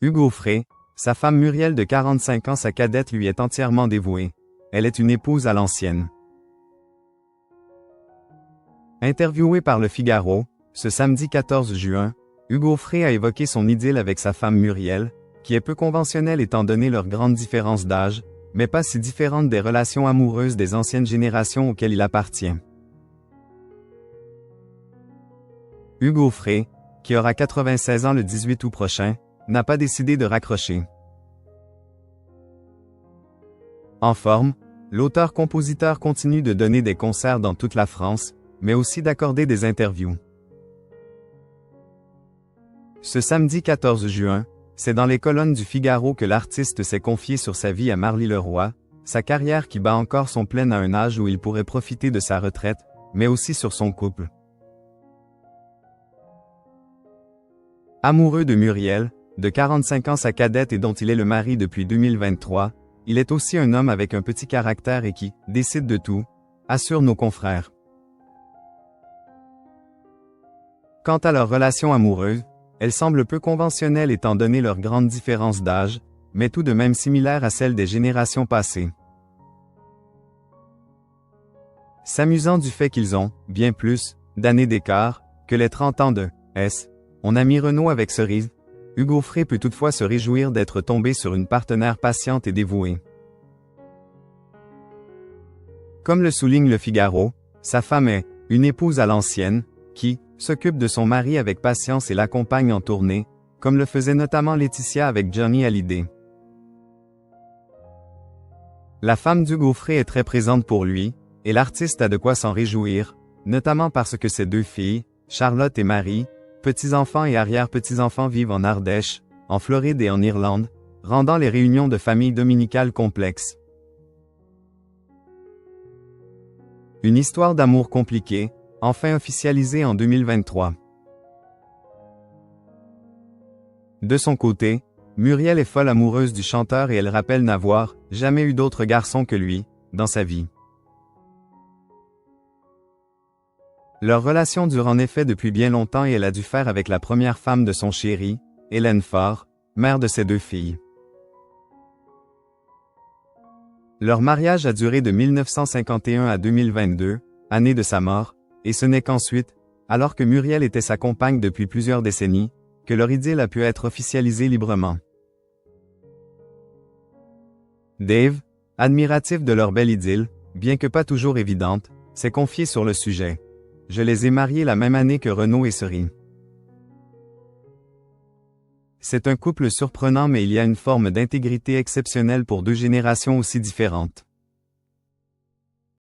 Hugues Aufray, sa femme Muriel de 45 ans, sa cadette, lui est entièrement dévouée. Elle est une épouse à l'ancienne. Interviewé par Le Figaro, ce samedi 14 juin, Hugues Aufray a évoqué son idylle avec sa femme Muriel, qui est peu conventionnelle étant donné leur grande différence d'âge, mais pas si différente des relations amoureuses des anciennes générations auxquelles il appartient. Hugues Aufray, qui aura 96 ans le 18 août prochain, n'a pas décidé de raccrocher. En forme, l'auteur-compositeur continue de donner des concerts dans toute la France, mais aussi d'accorder des interviews. Ce samedi 14 juin, c'est dans les colonnes du Figaro que l'artiste s'est confié sur sa vie à Marly Leroy, sa carrière qui bat encore son plein à un âge où il pourrait profiter de sa retraite, mais aussi sur son couple. Amoureux de Muriel, de 45 ans, sa cadette et dont il est le mari depuis 2023, il est aussi un homme avec un petit caractère et qui décide de tout, assurent nos confrères. Quant à leur relation amoureuse, elle semble peu conventionnelle étant donné leur grande différence d'âge, mais tout de même similaire à celle des générations passées. S'amusant du fait qu'ils ont, bien plus, d'années d'écart, que les 30 ans de S. On a mis Renaud avec Cerise. Hugues Aufray peut toutefois se réjouir d'être tombé sur une partenaire patiente et dévouée. Comme le souligne Le Figaro, sa femme est une épouse à l'ancienne, qui s'occupe de son mari avec patience et l'accompagne en tournée, comme le faisait notamment Laetitia avec Johnny Hallyday. La femme d'Hugues Aufray est très présente pour lui, et l'artiste a de quoi s'en réjouir, notamment parce que ses deux filles, Charlotte et Marie, petits-enfants et arrière-petits-enfants vivent en Ardèche, en Floride et en Irlande, rendant les réunions de famille dominicales complexes. Une histoire d'amour compliquée, enfin officialisée en 2023. De son côté, Muriel est folle amoureuse du chanteur et elle rappelle n'avoir jamais eu d'autre garçon que lui, dans sa vie. Leur relation dure en effet depuis bien longtemps et elle a dû faire avec la première femme de son chéri, Hélène Faure, mère de ses deux filles. Leur mariage a duré de 1951 à 2022, année de sa mort, et ce n'est qu'ensuite, alors que Muriel était sa compagne depuis plusieurs décennies, que leur idylle a pu être officialisée librement. Dave, admiratif de leur belle idylle, bien que pas toujours évidente, s'est confié sur le sujet. Je les ai mariés la même année que Renaud et Cerise. C'est un couple surprenant mais il y a une forme d'intégrité exceptionnelle pour deux générations aussi différentes.